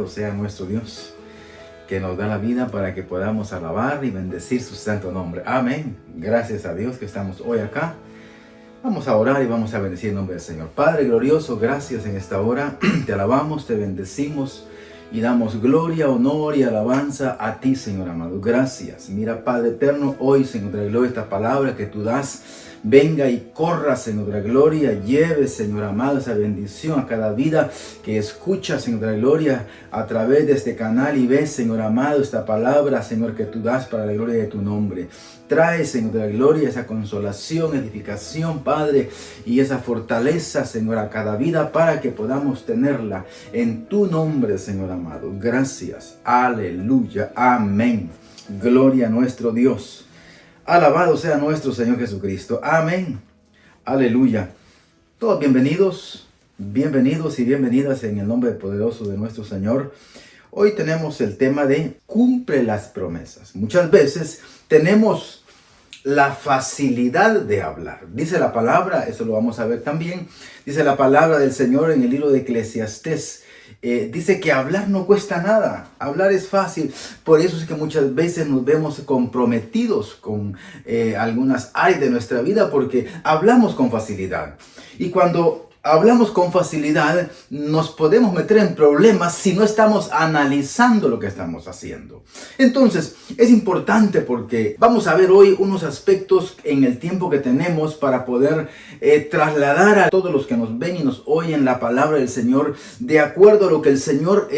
Alabado sea nuestro Dios, que nos da la vida para que podamos alabar y bendecir su santo nombre. Amén. Gracias a Dios que estamos hoy acá. Vamos a orar y vamos a bendecir el nombre del Señor. Padre glorioso, gracias en esta hora. Te alabamos, te bendecimos y damos gloria, honor y alabanza a ti, Señor amado. Gracias. Mira, Padre eterno, hoy, Señor de la gloria, esta palabra que tú das, venga y corra, Señor de la gloria. Lleve, Señor amado, esa bendición a cada vida que escucha, Señor de la gloria, a través de este canal, y ve, Señor amado, esta palabra, Señor, que tú das para la gloria de tu nombre. Trae, Señor de la gloria, esa consolación, edificación, Padre, y esa fortaleza, Señor, a cada vida para que podamos tenerla en tu nombre, Señor amado. Gracias. Aleluya. Amén. Gloria a nuestro Dios. Alabado sea nuestro Señor Jesucristo. Amén. Aleluya. Todos bienvenidos y bienvenidas en el nombre poderoso de nuestro Señor. Hoy tenemos el tema de cumple las promesas. Muchas veces tenemos la facilidad de hablar. Dice la palabra, eso lo vamos a ver también, dice la palabra del Señor en el libro de Eclesiastés. Dice que hablar no cuesta nada, hablar es fácil. Por eso es que muchas veces nos vemos comprometidos con algunas áreas de nuestra vida, porque hablamos con facilidad. Y cuando hablamos con facilidad, nos podemos meter en problemas si no estamos analizando lo que estamos haciendo. Entonces, es importante porque vamos a ver hoy unos aspectos en el tiempo que tenemos para poder trasladar a todos los que nos ven y nos oyen la palabra del Señor de acuerdo a lo que el Señor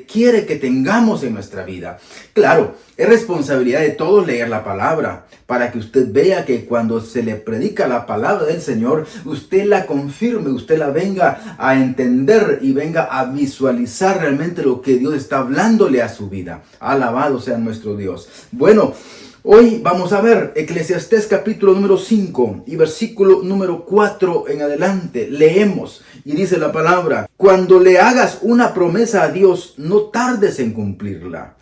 quiere que tengamos en nuestra vida. Claro, es responsabilidad de todos leer la palabra para que usted vea que cuando se le predica la palabra del Señor, usted la confirme, usted la venga a entender y venga a visualizar realmente lo que Dios está hablándole a su vida. Alabado sea nuestro Dios. Bueno, hoy vamos a ver Eclesiastés capítulo número 5 y versículo número 4 en adelante. Leemos y dice la palabra: cuando le hagas una promesa a Dios, no tardes en cumplirla.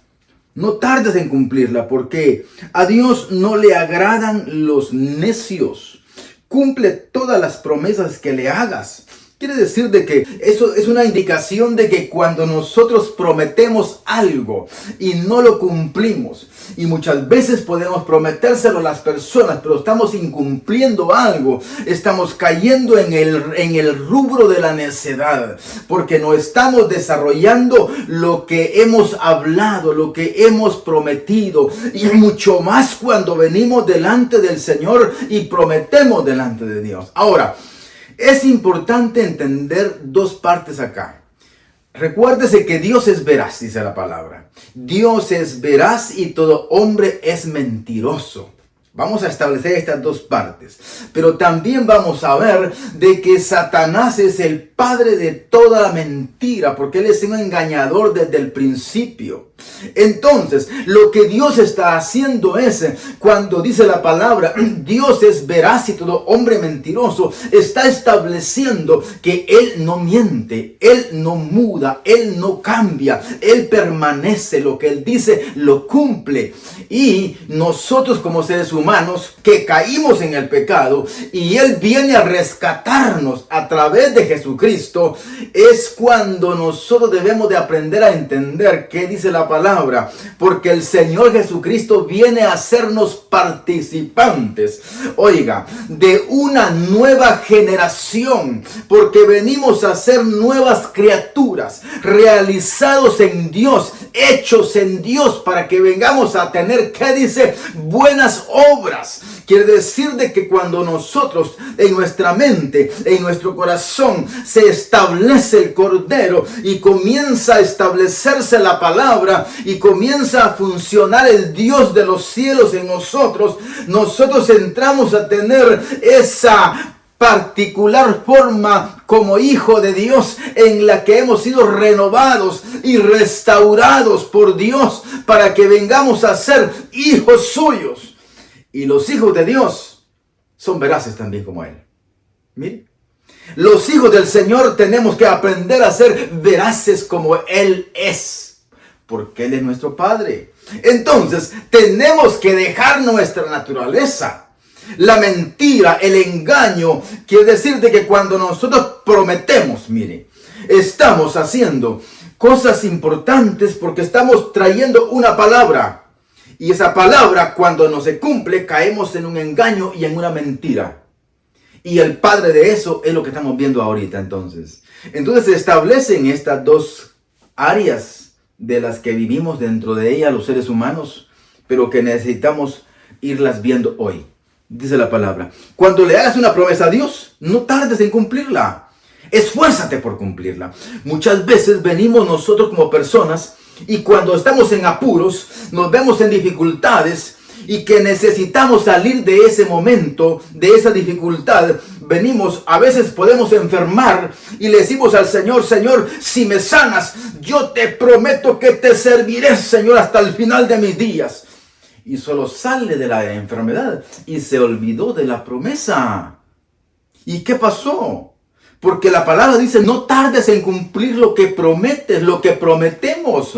No tardes en cumplirla, porque a Dios no le agradan los necios. Cumple todas las promesas que le hagas. Quiere decir de que eso es una indicación de que cuando nosotros prometemos algo y no lo cumplimos, y muchas veces podemos prometérselo a las personas, pero estamos incumpliendo algo, estamos cayendo en el rubro de la necedad, porque no estamos desarrollando lo que hemos hablado, lo que hemos prometido, y mucho más cuando venimos delante del Señor y prometemos delante de Dios. Ahora, es importante entender dos partes acá. Recuérdese que Dios es veraz, dice la palabra. Dios es veraz y todo hombre es mentiroso. Vamos a establecer estas dos partes. Pero también vamos a ver de que Satanás es el padre de toda la mentira, porque él es un engañador desde el principio. Entonces, lo que Dios está haciendo es, cuando dice la palabra, Dios es veraz y todo hombre mentiroso, está estableciendo que Él no miente, Él no muda, Él no cambia, Él permanece, lo que Él dice lo cumple. Y nosotros como seres humanos que caímos en el pecado y Él viene a rescatarnos a través de Jesucristo, es cuando nosotros debemos de aprender a entender qué dice la palabra, porque el Señor Jesucristo viene a hacernos participantes, oiga, de una nueva generación, porque venimos a ser nuevas criaturas, realizados en Dios, hechos en Dios, para que vengamos a tener, ¿qué dice? Buenas obras. Quiere decir de que cuando nosotros en nuestra mente, en nuestro corazón, se establece el Cordero y comienza a establecerse la palabra y comienza a funcionar el Dios de los cielos en nosotros, nosotros entramos a tener esa particular forma como hijo de Dios, en la que hemos sido renovados y restaurados por Dios para que vengamos a ser hijos suyos. Y los hijos de Dios son veraces también como Él. Mire, los hijos del Señor tenemos que aprender a ser veraces como Él es, porque Él es nuestro Padre. Entonces tenemos que dejar nuestra naturaleza. La mentira, el engaño, quiere decir de que cuando nosotros prometemos, mire, estamos haciendo cosas importantes porque estamos trayendo una palabra. Y esa palabra, cuando no se cumple, caemos en un engaño y en una mentira. Y el padre de eso es lo que estamos viendo ahorita entonces. Entonces se establecen estas dos áreas de las que vivimos dentro de ella los seres humanos, pero que necesitamos irlas viendo hoy. Dice la palabra, cuando le hagas una promesa a Dios, no tardes en cumplirla. Esfuérzate por cumplirla. Muchas veces venimos nosotros como personas y cuando estamos en apuros, nos vemos en dificultades y que necesitamos salir de ese momento, de esa dificultad. Venimos, a veces podemos enfermar y le decimos al Señor, Señor, si me sanas, yo te prometo que te serviré, Señor, hasta el final de mis días. Y solo sale de la enfermedad y se olvidó de la promesa. ¿Y qué pasó? Porque la palabra dice, no tardes en cumplir lo que prometes, lo que prometemos.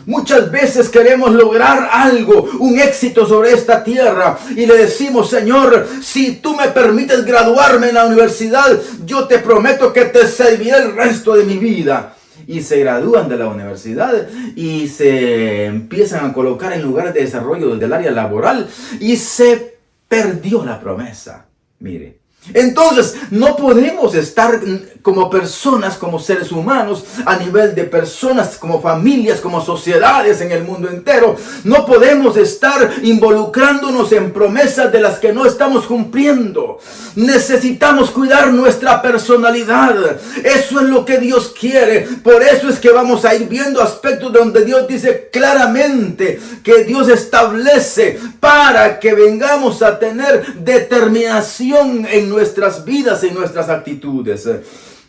Muchas veces queremos lograr algo, un éxito sobre esta tierra. Y le decimos, Señor, si tú me permites graduarme en la universidad, yo te prometo que te serviré el resto de mi vida. Y se gradúan de la universidad y se empiezan a colocar en lugares de desarrollo del área laboral y se perdió la promesa. Mire. Entonces, no podemos estar como personas, como seres humanos, a nivel de personas, como familias, como sociedades en el mundo entero. No podemos estar involucrándonos en promesas de las que no estamos cumpliendo. Necesitamos cuidar nuestra personalidad. Eso es lo que Dios quiere. Por eso es que vamos a ir viendo aspectos donde Dios dice claramente que Dios establece para que vengamos a tener determinación en nuestras vidas, en nuestras actitudes.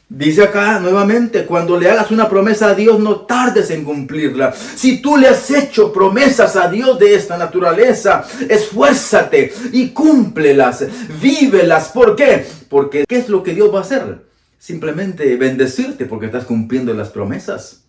Dice acá nuevamente, cuando le hagas una promesa a Dios, no tardes en cumplirla. Si tú le has hecho promesas a Dios de esta naturaleza, esfuérzate y cúmplelas, vívelas. ¿Por qué? Porque ¿qué es lo que Dios va a hacer? Simplemente bendecirte porque estás cumpliendo las promesas.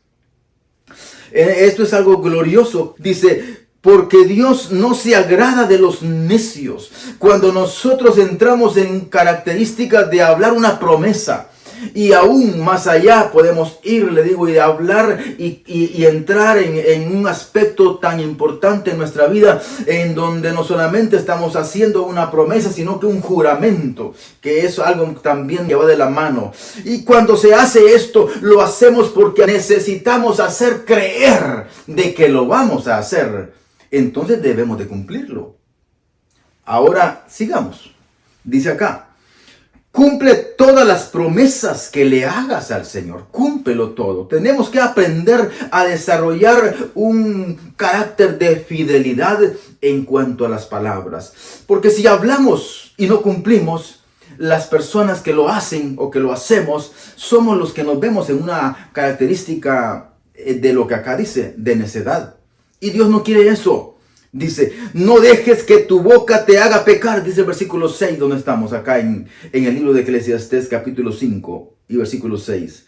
Esto es algo glorioso. Dice, porque Dios no se agrada de los necios. Cuando nosotros entramos en características de hablar una promesa, y aún más allá podemos ir, le digo, y hablar y entrar en un aspecto tan importante en nuestra vida, en donde no solamente estamos haciendo una promesa, sino que un juramento, que es algo también que va de la mano. Y cuando se hace esto, lo hacemos porque necesitamos hacer creer de que lo vamos a hacer. Entonces debemos de cumplirlo. Ahora sigamos. Dice acá, cumple todas las promesas que le hagas al Señor. Cúmplelo todo. Tenemos que aprender a desarrollar un carácter de fidelidad en cuanto a las palabras. Porque si hablamos y no cumplimos, las personas que lo hacen o que lo hacemos, somos los que nos vemos en una característica de lo que acá dice, de necedad. Y Dios no quiere eso. Dice, no dejes que tu boca te haga pecar. Dice el versículo 6, donde estamos acá en el libro de Eclesiastés, capítulo 5 y versículo 6.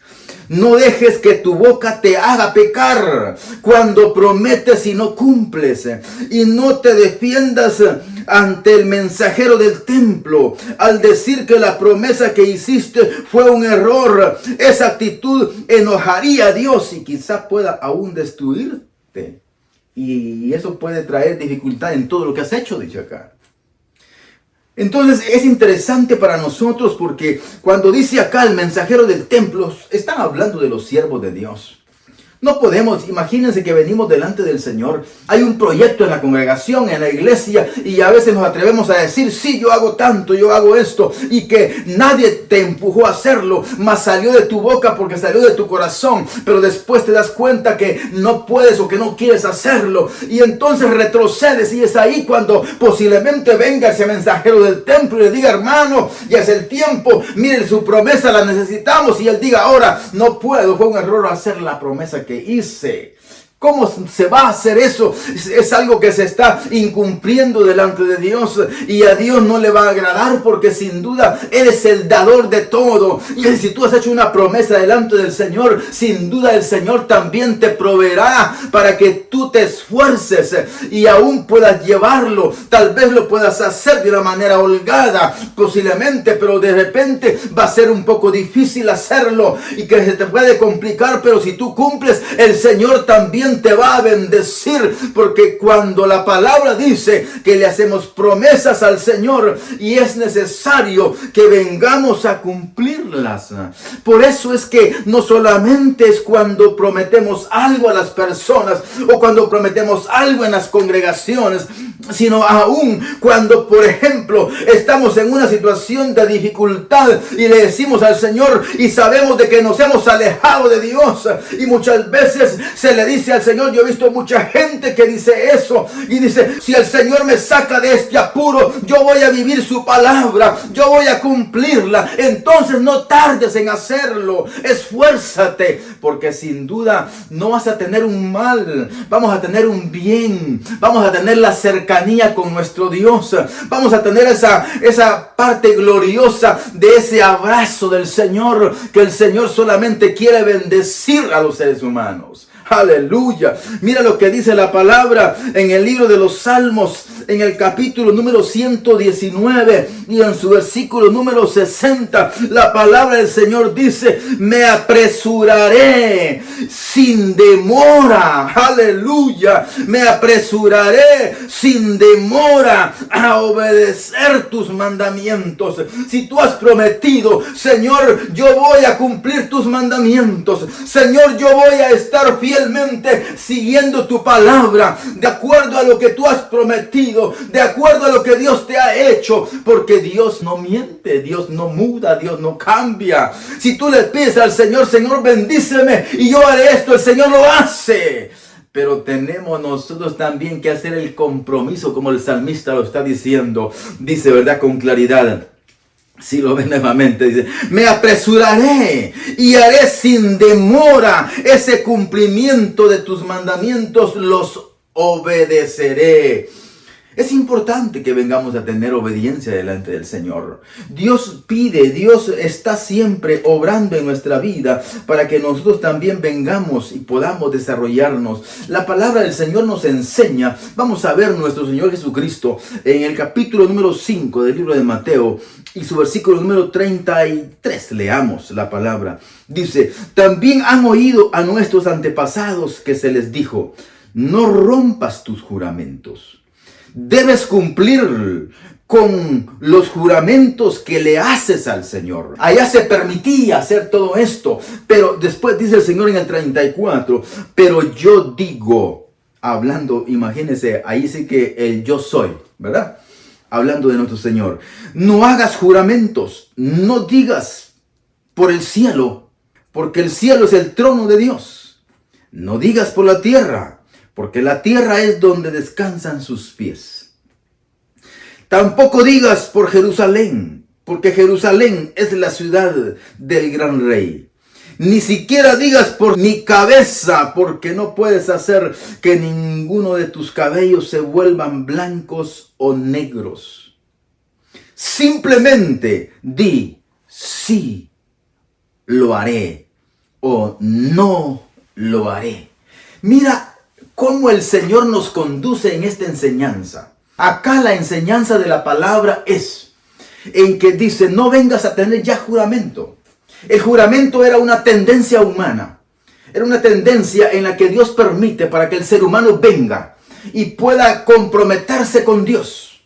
No dejes que tu boca te haga pecar cuando prometes y no cumples. Y no te defiendas ante el mensajero del templo al decir que la promesa que hiciste fue un error. Esa actitud enojaría a Dios y quizá pueda aún destruirte. Y eso puede traer dificultad en todo lo que has hecho, dice acá. Entonces es interesante para nosotros porque cuando dice acá el mensajero del templo, están hablando de los siervos de Dios. No podemos, imagínense que venimos delante del Señor, hay un proyecto en la congregación, en la iglesia, y a veces nos atrevemos a decir, sí, yo hago tanto, yo hago esto, y que nadie te empujó a hacerlo, mas salió de tu boca porque salió de tu corazón, pero después te das cuenta que no puedes o que no quieres hacerlo, y entonces retrocedes, y es ahí cuando posiblemente venga ese mensajero del templo y le diga, hermano, ya es el tiempo, miren su promesa, la necesitamos, y él diga, ahora no puedo, fue un error hacer la promesa que hice. ¿Cómo se va a hacer eso? Es algo que se está incumpliendo delante de Dios y a Dios no le va a agradar, porque sin duda Él es el dador de todo. Y si tú has hecho una promesa delante del Señor, sin duda el Señor también te proveerá para que tú te esfuerces y aún puedas llevarlo. Tal vez lo puedas hacer de una manera holgada, posiblemente, pero de repente va a ser un poco difícil hacerlo y que se te puede complicar, pero si tú cumples, el Señor también te va a bendecir, porque cuando la palabra dice que le hacemos promesas al Señor y es necesario que vengamos a cumplirlas. Por eso es que no solamente es cuando prometemos algo a las personas o cuando prometemos algo en las congregaciones, sino aún cuando, por ejemplo, estamos en una situación de dificultad y le decimos al Señor y sabemos de que nos hemos alejado de Dios, y muchas veces se le dice al Señor, yo he visto mucha gente que dice eso y dice, si el Señor me saca de este apuro, yo voy a vivir su palabra, yo voy a cumplirla. Entonces no tardes en hacerlo, esfuérzate, porque sin duda no vas a tener un mal, vamos a tener un bien, vamos a tener la cercanía con nuestro Dios, vamos a tener esa parte gloriosa de ese abrazo del Señor, que el Señor solamente quiere bendecir a los seres humanos. Aleluya. Mira lo que dice la palabra en el libro de los Salmos, en el capítulo número 119 y en su versículo número 60. La palabra del Señor dice, me apresuraré sin demora. Aleluya. Me apresuraré sin demora a obedecer tus mandamientos. Si tú has prometido, Señor, yo voy a cumplir tus mandamientos. Señor, yo voy a estar fielmente siguiendo tu palabra, de acuerdo a lo que tú has prometido, de acuerdo a lo que Dios te ha hecho, porque Dios no miente, Dios no muda, Dios no cambia. Si tú le pides al Señor, Señor, bendíceme y yo haré esto, el Señor lo hace. Pero tenemos nosotros también que hacer el compromiso, como el salmista lo está diciendo. Dice, ¿verdad? Con claridad. Si lo ven nuevamente, dice, me apresuraré y haré sin demora ese cumplimiento de tus mandamientos, los obedeceré. Es importante que vengamos a tener obediencia delante del Señor. Dios pide, Dios está siempre obrando en nuestra vida para que nosotros también vengamos y podamos desarrollarnos. La palabra del Señor nos enseña, vamos a ver nuestro Señor Jesucristo en el capítulo número 5 del libro de Mateo y su versículo número 33. Leamos la palabra. Dice, también han oído a nuestros antepasados que se les dijo, no rompas tus juramentos. Debes cumplir con los juramentos que le haces al Señor. Allá se permitía hacer todo esto, pero después dice el Señor en el 34, pero yo digo, hablando, imagínense, ahí sí que el yo soy, ¿verdad? Hablando de nuestro Señor, no hagas juramentos, no digas por el cielo, porque el cielo es el trono de Dios. No digas por la tierra, porque la tierra es donde descansan sus pies. Tampoco digas por Jerusalén, porque Jerusalén es la ciudad del gran rey. Ni siquiera digas por mi cabeza, porque no puedes hacer que ninguno de tus cabellos se vuelvan blancos o negros. Simplemente di, sí, lo haré, o no lo haré. Mira cómo el Señor nos conduce en esta enseñanza. Acá la enseñanza de la palabra es en que dice, no vengas a tener ya juramento. El juramento era una tendencia humana. Era una tendencia en la que Dios permite para que el ser humano venga y pueda comprometerse con Dios.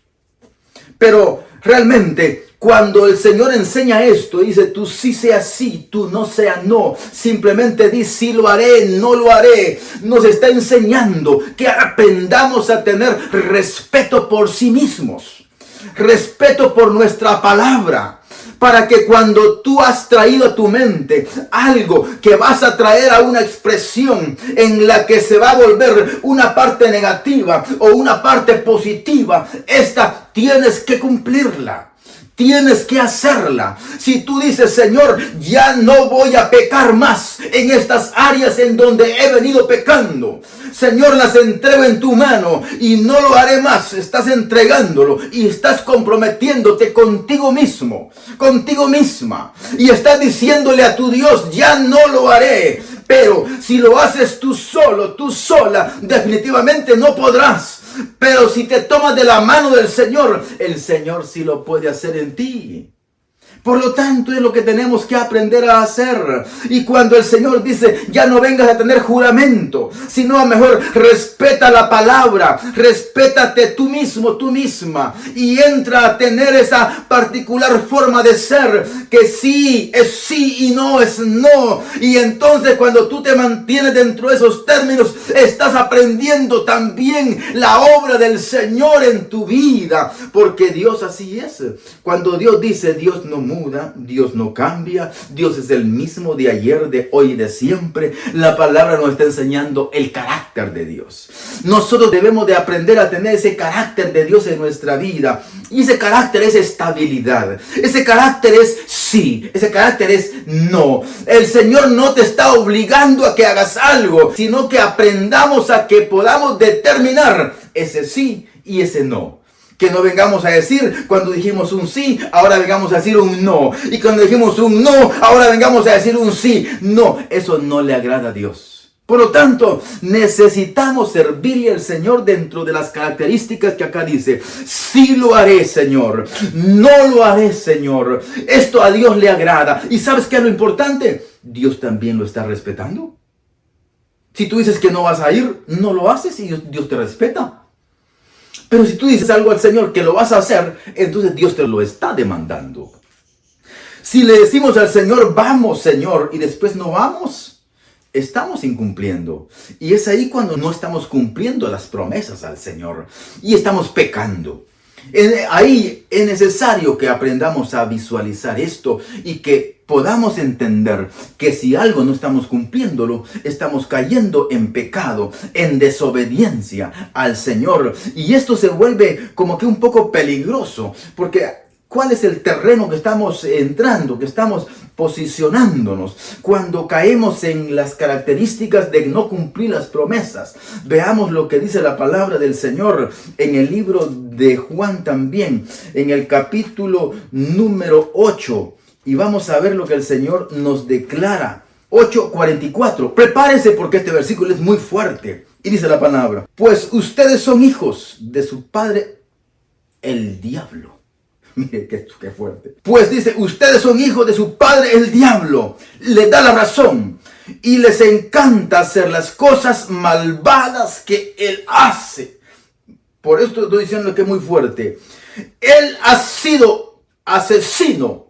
Pero realmente, cuando el Señor enseña esto, dice, tú sí sea sí, tú no sea no. Simplemente di, sí lo haré, no lo haré. Nos está enseñando que aprendamos a tener respeto por sí mismos. Respeto por nuestra palabra. Para que cuando tú has traído a tu mente algo que vas a traer a una expresión en la que se va a volver una parte negativa o una parte positiva, esta tienes que cumplirla. tienes que hacerla. Si tú dices, Señor, ya no voy a pecar más en estas áreas en donde he venido pecando. Señor, las entrego en tu mano y no lo haré más. Estás entregándolo y estás comprometiéndote contigo mismo, contigo misma. Y estás diciéndole a tu Dios, ya no lo haré. Pero si lo haces tú solo, tú sola, definitivamente no podrás. Pero si te tomas de la mano del Señor, el Señor sí lo puede hacer en ti. Por lo tanto, es lo que tenemos que aprender a hacer. Y cuando el Señor dice, ya no vengas a tener juramento, sino a mejor respeta la palabra, respétate tú mismo, tú misma, y entra a tener esa particular forma de ser, que sí es sí y no es no. Y entonces cuando tú te mantienes dentro de esos términos, estás aprendiendo también la obra del Señor en tu vida, porque Dios así es. Cuando Dios dice, Dios no muda, Dios no cambia, Dios es el mismo de ayer, de hoy y de siempre. La palabra nos está enseñando el carácter de Dios. Nosotros debemos de aprender a tener ese carácter de Dios en nuestra vida. Y ese carácter es estabilidad. Ese carácter es sí. Ese carácter es no. El Señor no te está obligando a que hagas algo, sino que aprendamos a que podamos determinar ese sí y ese no. Que no vengamos a decir, cuando dijimos un sí, ahora vengamos a decir un no. Y cuando dijimos un no, ahora vengamos a decir un sí. No, eso no le agrada a Dios. Por lo tanto, necesitamos servirle al Señor dentro de las características que acá dice. Sí lo haré, Señor. No lo haré, Señor. Esto a Dios le agrada. ¿Y sabes qué es lo importante? Dios también lo está respetando. Si tú dices que no vas a ir, no lo haces y Dios te respeta. Pero si tú dices algo al Señor que lo vas a hacer, entonces Dios te lo está demandando. Si le decimos al Señor, vamos, Señor, y después no vamos, estamos incumpliendo. Y es ahí cuando no estamos cumpliendo las promesas al Señor y estamos pecando. Ahí es necesario que aprendamos a visualizar esto y que podamos entender que si algo no estamos cumpliéndolo, estamos cayendo en pecado, en desobediencia al Señor. Y esto se vuelve como que un poco peligroso, porque ¿cuál es el terreno que estamos entrando, que estamos posicionándonos cuando caemos en las características de no cumplir las promesas? Veamos lo que dice la palabra del Señor en el libro de Juan también, en el capítulo número 8. Y vamos a ver lo que el Señor nos declara. 8:44. Prepárese porque este versículo es muy fuerte. Y dice la palabra, pues ustedes son hijos de su padre, el diablo. Mire qué fuerte. Pues dice, ustedes son hijos de su padre el diablo. Les da la razón. Y les encanta hacer las cosas malvadas que él hace. Por esto estoy diciendo que es muy fuerte. Él ha sido asesino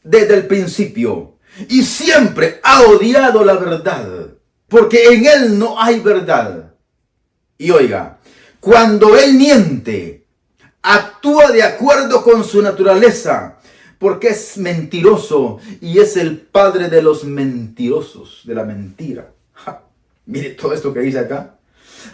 desde el principio. Y siempre ha odiado la verdad. Porque en él no hay verdad. Y oiga, cuando él miente, actúa de acuerdo con su naturaleza, porque es mentiroso y es el padre de los mentirosos, de la mentira. Mire todo esto que dice acá.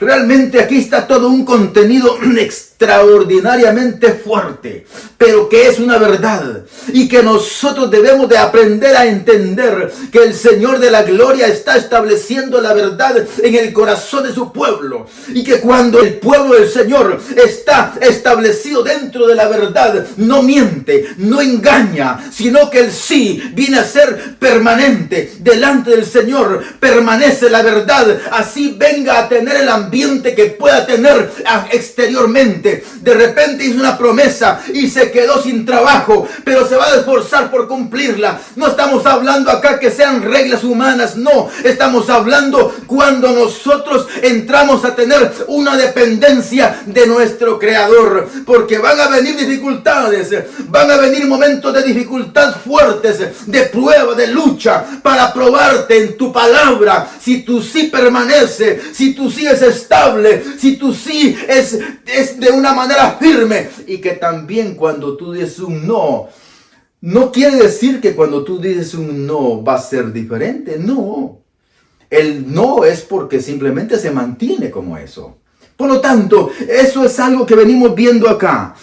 Realmente aquí está todo un contenido extraordinariamente fuerte, pero que es una verdad y que nosotros debemos de aprender a entender que el Señor de la gloria está estableciendo la verdad en el corazón de su pueblo, y que cuando el pueblo del Señor está establecido dentro de la verdad, no miente, no engaña, sino que el sí viene a ser permanente delante del Señor. Permanece la verdad, así venga a tener el ambiente que pueda tener exteriormente. De repente hizo una promesa y se quedó sin trabajo, pero se va a esforzar por cumplirla. No estamos hablando acá que sean reglas humanas, no. Estamos hablando cuando nosotros entramos a tener una dependencia de nuestro Creador, porque van a venir dificultades, van a venir momentos de dificultad fuertes, de prueba, de lucha, para probarte en tu palabra. Si tu sí permanece, si tu sí es estable, si tu sí es de una manera firme, y que también cuando tú dices un no, no quiere decir que cuando tú dices un no va a ser diferente. No, el no es porque simplemente se mantiene como eso. Por lo tanto, eso es algo que venimos viendo acá.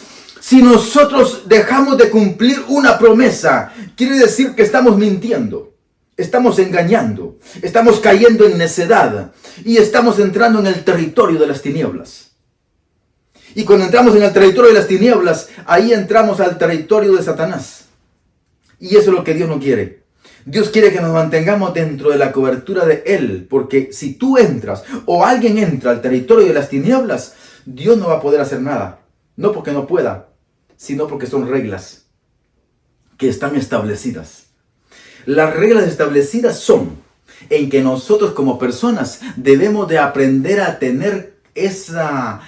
Si nosotros dejamos de cumplir una promesa, quiere decir que estamos mintiendo, estamos engañando, estamos cayendo en necedad y estamos entrando en el territorio de las tinieblas. Y cuando entramos en el territorio de las tinieblas, ahí entramos al territorio de Satanás. Y eso es lo que Dios no quiere. Dios quiere que nos mantengamos dentro de la cobertura de Él, porque si tú entras o alguien entra al territorio de las tinieblas, Dios no va a poder hacer nada. No porque no pueda, sino porque son reglas que están establecidas. Las reglas establecidas son en que nosotros como personas debemos de aprender a tener esa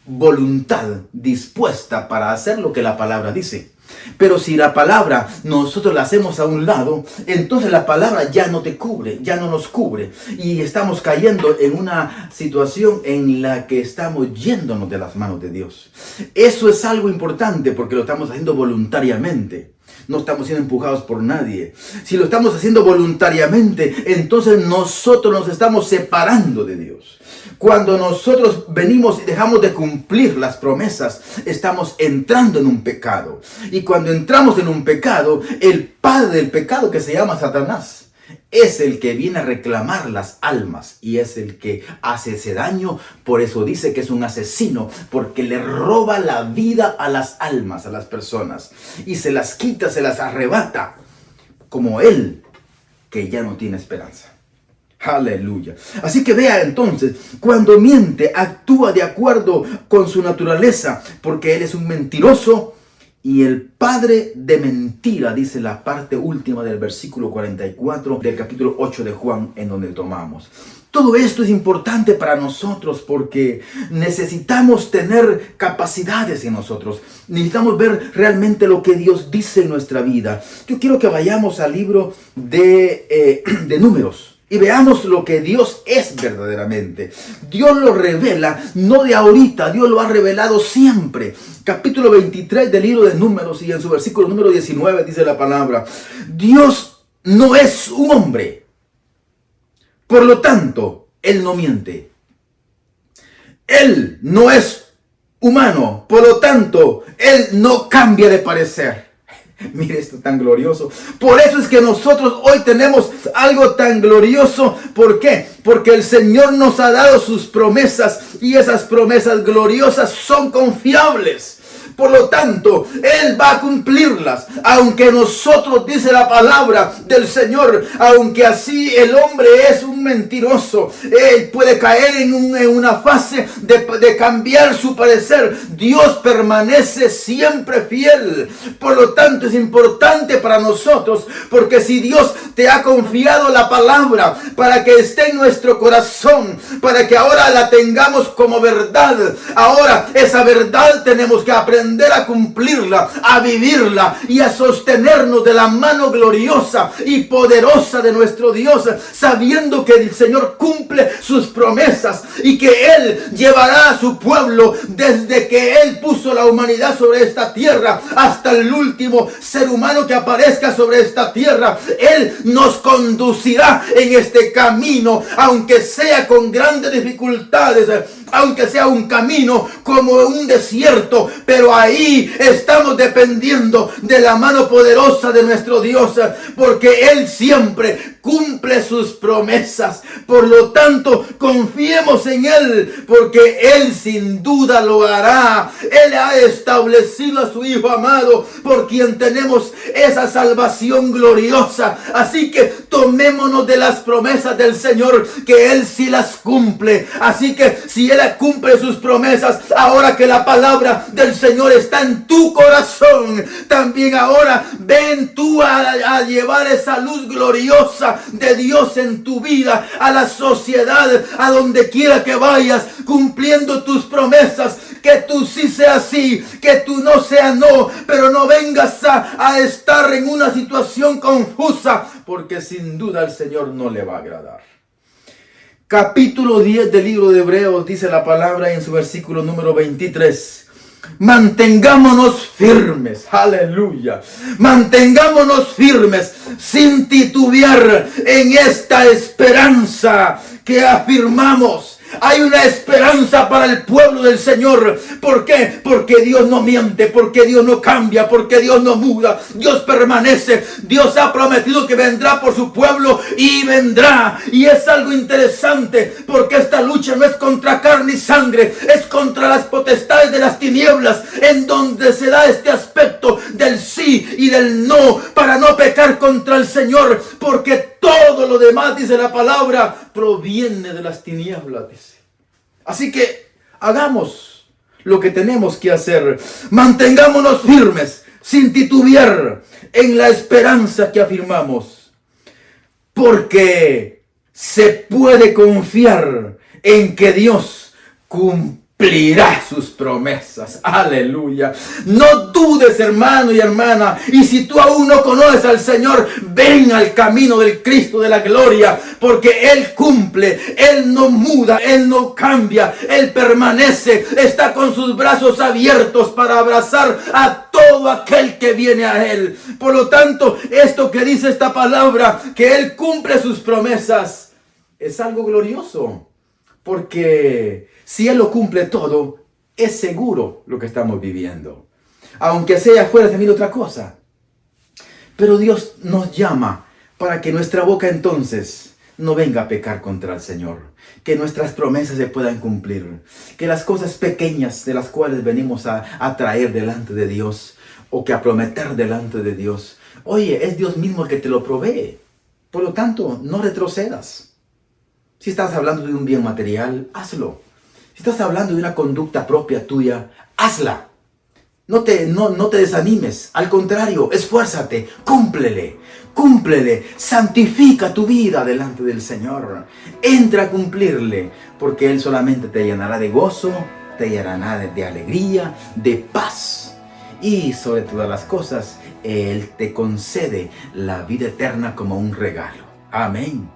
voluntad dispuesta para hacer lo que la palabra dice. Pero si la palabra nosotros la hacemos a un lado, entonces la palabra ya no te cubre, ya no nos cubre. Y estamos cayendo en una situación en la que estamos yéndonos de las manos de Dios. Eso es algo importante porque lo estamos haciendo voluntariamente. No estamos siendo empujados por nadie. Si lo estamos haciendo voluntariamente, entonces nosotros nos estamos separando de Dios. Cuando nosotros venimos y dejamos de cumplir las promesas, estamos entrando en un pecado. Y cuando entramos en un pecado, el padre del pecado, que se llama Satanás, es el que viene a reclamar las almas y es el que hace ese daño. Por eso dice que es un asesino, porque le roba la vida a las almas, a las personas, y se las quita, se las arrebata, como él, que ya no tiene esperanza. Aleluya. Así que vea entonces, cuando miente, actúa de acuerdo con su naturaleza, porque él es un mentiroso y el padre de mentira, dice la parte última del versículo 44 del capítulo 8 de Juan, en donde tomamos. Todo esto es importante para nosotros porque necesitamos tener capacidades en nosotros. Necesitamos ver realmente lo que Dios dice en nuestra vida. Yo quiero que vayamos al libro de Números. Y veamos lo que Dios es verdaderamente. Dios lo revela, no de ahorita, Dios lo ha revelado siempre. Capítulo 23 del libro de Números y en su versículo número 19 dice la palabra: Dios no es un hombre, por lo tanto, Él no miente. Él no es humano, por lo tanto, Él no cambia de parecer. Mire esto tan glorioso. Por eso es que nosotros hoy tenemos algo tan glorioso. ¿Por qué? Porque el Señor nos ha dado sus promesas y esas promesas gloriosas son confiables. Por lo tanto, Él va a cumplirlas. Aunque nosotros, dice la palabra del Señor, aunque así el hombre es un mentiroso, él puede caer en una fase de cambiar su parecer. Dios permanece siempre fiel. Por lo tanto, es importante para nosotros, porque si Dios te ha confiado la palabra para que esté en nuestro corazón, para que ahora la tengamos como verdad, ahora esa verdad tenemos que aprender a cumplirla, a vivirla y a sostenernos de la mano gloriosa y poderosa de nuestro Dios, sabiendo que el Señor cumple sus promesas y que Él llevará a su pueblo desde que Él puso la humanidad sobre esta tierra hasta el último ser humano que aparezca sobre esta tierra. Él nos conducirá en este camino, aunque sea con grandes dificultades, aunque sea un camino como un desierto, pero ahí estamos dependiendo de la mano poderosa de nuestro Dios, porque Él siempre cumple sus promesas. Por lo tanto, confiemos en Él, porque Él sin duda lo hará. Él ha establecido a su Hijo amado, por quien tenemos esa salvación gloriosa. Así que tomémonos de las promesas del Señor, que Él sí las cumple. Así que si Él cumple sus promesas, ahora que la palabra del Señor está en tu corazón, también ahora ven tú a llevar esa luz gloriosa de Dios en tu vida, a la sociedad, a donde quiera que vayas, cumpliendo tus promesas. Que tú sí seas sí, que tú no seas no, pero no vengas a estar en una situación confusa, porque sin duda al Señor no le va a agradar. Capítulo 10 del libro de Hebreos dice la palabra en su versículo número 23. Mantengámonos firmes, aleluya. Mantengámonos firmes sin titubear en esta esperanza que afirmamos. Hay una esperanza para el pueblo del Señor. ¿Por qué? Porque Dios no miente, porque Dios no cambia, porque Dios no muda. Dios permanece. Dios ha prometido que vendrá por su pueblo y vendrá. Y es algo interesante, porque esta lucha no es contra carne y sangre, es contra las potestades de las tinieblas, en donde se da este aspecto del sí y del no, para no pecar contra el Señor, porque todo lo demás, dice la palabra, proviene de las tinieblas, dice. Así que hagamos lo que tenemos que hacer. Mantengámonos firmes, sin titubear, en la esperanza que afirmamos. Porque se puede confiar en que Dios cumplirá sus promesas. Aleluya. No dudes, hermano y hermana. Y si tú aún no conoces al Señor, ven al camino del Cristo de la gloria, porque Él cumple, Él no muda, Él no cambia, Él permanece, está con sus brazos abiertos para abrazar a todo aquel que viene a Él. Por lo tanto, esto que dice esta palabra, que Él cumple sus promesas, es algo glorioso, porque si Él lo cumple todo, es seguro lo que estamos viviendo, aunque sea fuera de mí otra cosa. Pero Dios nos llama para que nuestra boca entonces no venga a pecar contra el Señor, que nuestras promesas se puedan cumplir, que las cosas pequeñas de las cuales venimos a traer delante de Dios, o que a prometer delante de Dios, oye, es Dios mismo el que te lo provee. Por lo tanto, no retrocedas. Si estás hablando de un bien material, hazlo. Si estás hablando de una conducta propia tuya, hazla. No te desanimes. Al contrario, esfuérzate. Cúmplele. Santifica tu vida delante del Señor. Entra a cumplirle. Porque Él solamente te llenará de gozo, te llenará de alegría, de paz. Y sobre todas las cosas, Él te concede la vida eterna como un regalo. Amén.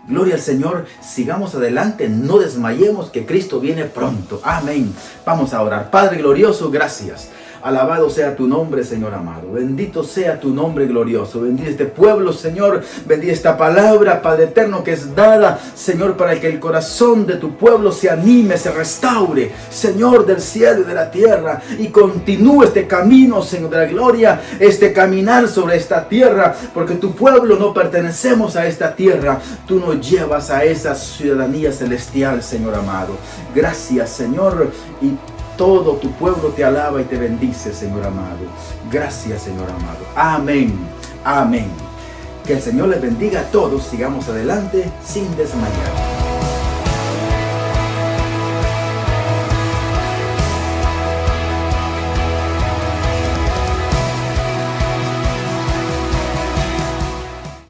Gloria al Señor, sigamos adelante, no desmayemos, que Cristo viene pronto. Amén. Vamos a orar. Padre glorioso, gracias. Alabado sea tu nombre, Señor amado. Bendito sea tu nombre glorioso. Bendice este pueblo, Señor. Bendice esta palabra, Padre eterno, que es dada, Señor, para que el corazón de tu pueblo se anime, se restaure, Señor del cielo y de la tierra, y continúe este camino, Señor de la gloria, este caminar sobre esta tierra, porque tu pueblo no pertenecemos a esta tierra. Tú nos llevas a esa ciudadanía celestial, Señor amado. Gracias, Señor, y todo tu pueblo te alaba y te bendice, Señor amado. Gracias, Señor amado. Amén. Amén. Que el Señor les bendiga a todos. Sigamos adelante sin desmayar.